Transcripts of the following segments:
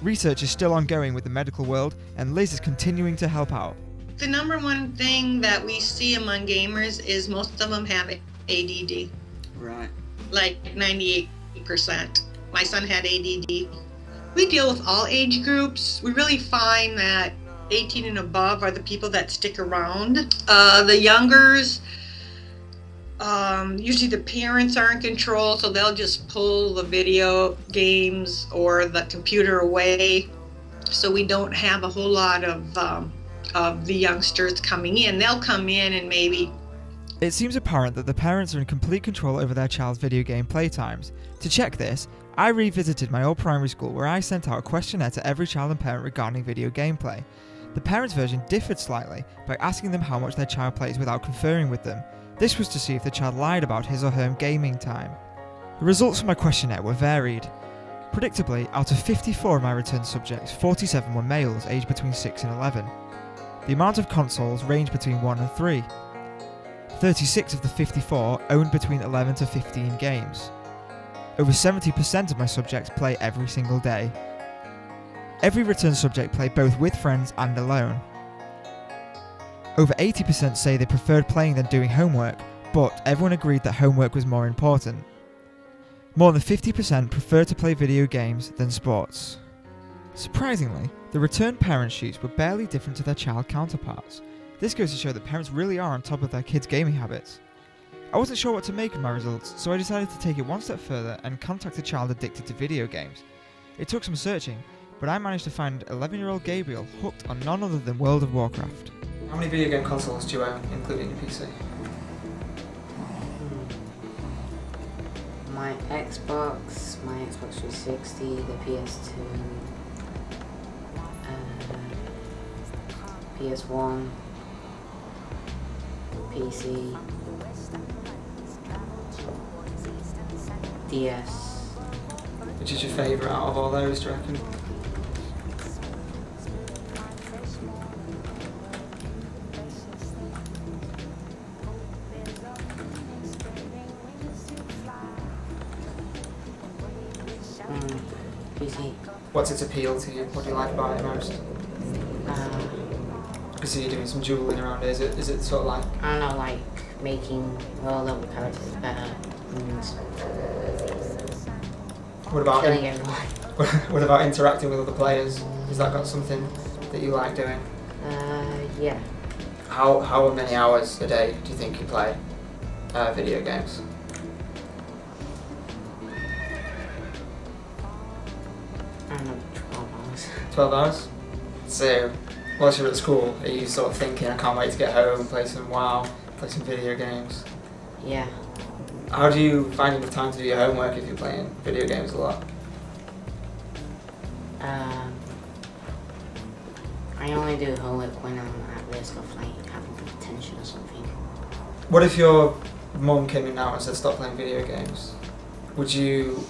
Research is still ongoing with the medical world, and Liz is continuing to help out. The number one thing that we see among gamers is most of them have ADD. Right. Like 98%. My son had ADD. We deal with all age groups. We really find that 18 and above are the people that stick around. The youngers, usually the parents are in control, so they'll just pull the video games or the computer away. So we don't have a whole lot of the youngsters coming in. They'll come in and maybe... It seems apparent that the parents are in complete control over their child's video game playtimes. To check this, I revisited my old primary school where I sent out a questionnaire to every child and parent regarding video gameplay. The parents' version differed slightly by asking them how much their child plays without conferring with them. This was to see if the child lied about his or her gaming time. The results from my questionnaire were varied. Predictably, out of 54 of my returned subjects, 47 were males aged between 6 and 11. The amount of consoles ranged between 1 and 3. 36 of the 54 owned between 11 to 15 games. Over 70% of my subjects play every single day. Every returned subject played both with friends and alone. Over 80% say they preferred playing than doing homework, but everyone agreed that homework was more important. More than 50% preferred to play video games than sports. Surprisingly, the returned parent sheets were barely different to their child counterparts. This goes to show that parents really are on top of their kids' gaming habits. I wasn't sure what to make of my results, so I decided to take it one step further and contact a child addicted to video games. It took some searching, but I managed to find 11-year-old Gabriel hooked on none other than World of Warcraft. How many video game consoles do you own, including your PC? My Xbox 360, the PS2, PS1, PC, DS. Which is your favourite out of all those, do you reckon? PC. What's its appeal to you? What do you like about it most? I see you doing some dueling around it. Is it sort of like... I don't know, like making all the characters better and What about killing everyone. what about interacting with other players? Has that got something that you like doing? Yeah. How many hours a day do you think you play video games? I don't know, 12 hours. 12 hours? So, whilst you're at school, are you sort of thinking, I can't wait to get home and play some WoW, play some video games? Yeah. How do you find enough time to do your homework if you're playing video games a lot? I only do homework when I'm at risk of like having detention or something. What if your mum came in now and said stop playing video games? Would you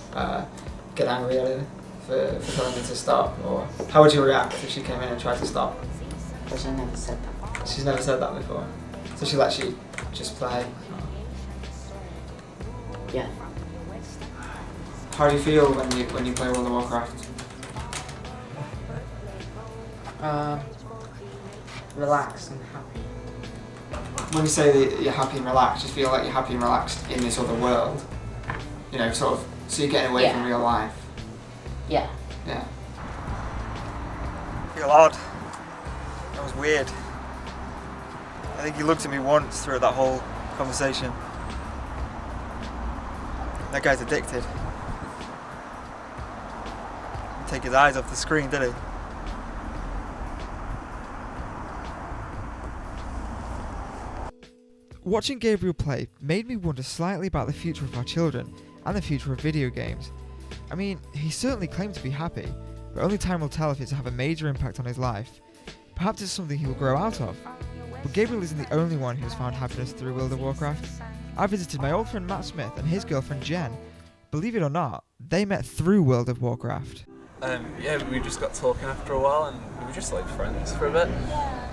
get angry at her for telling her to stop? Or how would you react if she came in and tried to stop? Because I never said that. She's never said that before. So she'll actually just play. Yeah. How do you feel when you play World of Warcraft? Relaxed and happy. When you say that you're happy and relaxed, you feel like you're happy and relaxed in this other world? You know, sort of, so you're getting away from real life? Yeah. Yeah. I feel odd. That was weird. I think he looked at me once through that whole conversation. That guy's addicted. Didn't take his eyes off the screen, did he? Watching Gabriel play made me wonder slightly about the future of our children and the future of video games. I mean, he certainly claimed to be happy, but only time will tell if it's to have a major impact on his life. Perhaps it's something he will grow out of. But Gabriel isn't the only one who has found happiness through World of Warcraft. I visited my old friend Matt Smith and his girlfriend Jen. Believe it or not, they met through World of Warcraft. Yeah, we just got talking after a while and we were just like friends for a bit.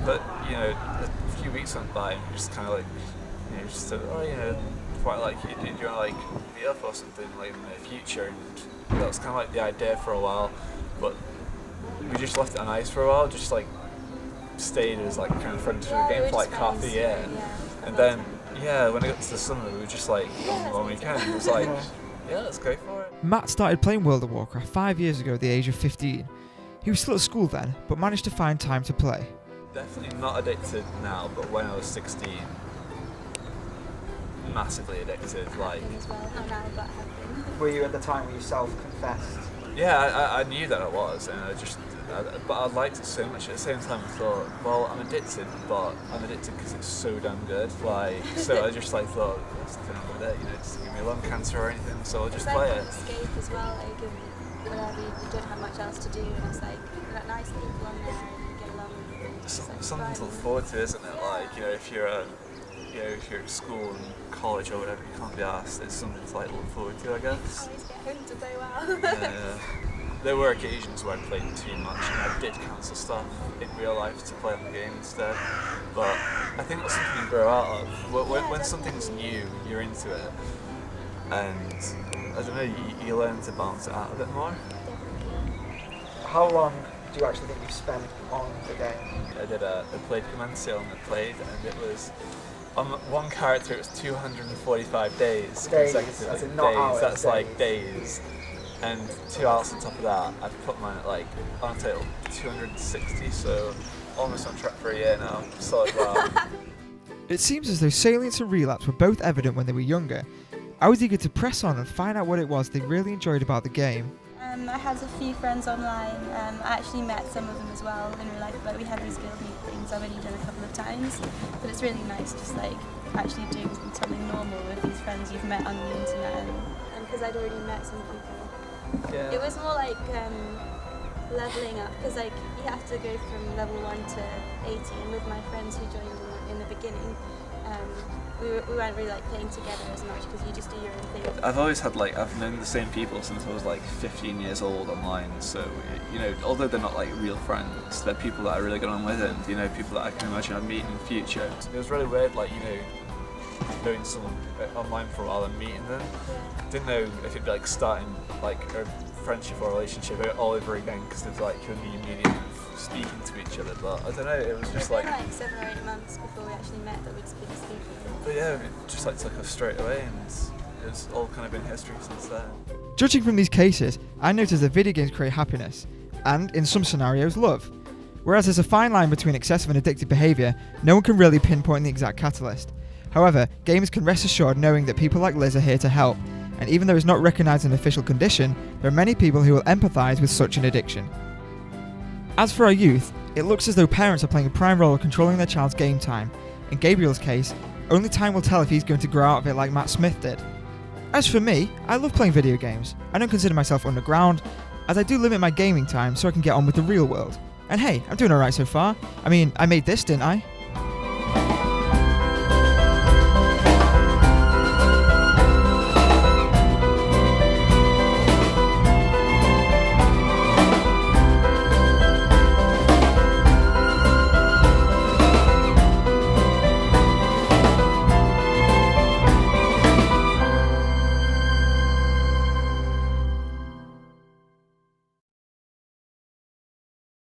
But, you know, a few weeks went by and we just kind of like, you know, just said, oh, you know, quite like you, do you want to like meet up or something like in the future? And that was kind of like the idea for a while. But just left it on ice for a while, just like stayed as like kind of friends with the game for like half the year, and then when I got to the summer, we were just like on one weekend. It was like, yeah, let's go for it. Matt started playing World of Warcraft 5 years ago at the age of 15. He was still at school then, but managed to find time to play. Definitely not addicted now, but when I was 16, massively addicted. Like, as well, how now that happened. Were you at the time where you self-confessed? yeah, I knew that I was, and but I liked it so much. At the same time, I thought, well, I'm addicted, but I'm addicted because it's so damn good. Like, so I just like thought, what's the thing with it? You know, just give me lung cancer or anything, so I'll just play it. Escape as well, like whenever you don't have much else to do, and it's like nice people on there, and you get along with them. Something to look forward to, isn't it? Like, you know, if you're at school and college or whatever, you can't be asked. It's something to like look forward to, I guess. Always get home to play well. Yeah. There were occasions where I played too much, and I did cancel stuff in real life to play on the game instead. But I think that's something you grow out of. When something's new, you're into it, and I don't know, you learn to balance it out a bit more. How long do you actually think you've spent on the game? I played Commensale and I played, and it was on one character it was 245 days consecutively. as in not hours, That's days. like days. And 2 hours on top of that, I've put mine at like on a total 260, so almost on track for a year now. Solid wow. It seems as though salience and relapse were both evident when they were younger. I was eager to press on and find out what it was they really enjoyed about the game. I had a few friends online. I actually met some of them as well in real life, but we had these guild meetings I've only done a couple of times. But it's really nice just like actually doing something normal with these friends you've met on the internet. And because I'd already met some people, it was more like leveling up, because like you have to go from level 1 to 80, and with my friends who joined in the beginning, we weren't really like playing together as much because you just do your own thing. I've always had I've known the same people since I was like 15 years old online, so you know, although they're not like real friends, they're people that I really get on with, and you know, people that I can imagine I'd meet in the future. It was really weird, like, you know, knowing someone online for a while and meeting them. Didn't know if it'd be like starting like a friendship or relationship all over again, because it's like you're immediately speaking to each other, but I don't know, it was just It's like been like 7 or 8 months before we actually met that we'd speak. but yeah, it just like took us straight away, and it's all kind of been history since then. Judging from these cases, I noticed that video games create happiness, and in some scenarios, love. Whereas there's a fine line between excessive and addictive behaviour, no one can really pinpoint the exact catalyst. However, gamers can rest assured knowing that people like Liz are here to help, and even though it's not recognised an official condition, there are many people who will empathise with such an addiction. As for our youth, it looks as though parents are playing a prime role in controlling their child's game time. In Gabriel's case, only time will tell if he's going to grow out of it like Matt Smith did. As for me, I love playing video games. I don't consider myself underground, as I do limit my gaming time so I can get on with the real world. And hey, I'm doing alright so far. I mean, I made this, didn't I?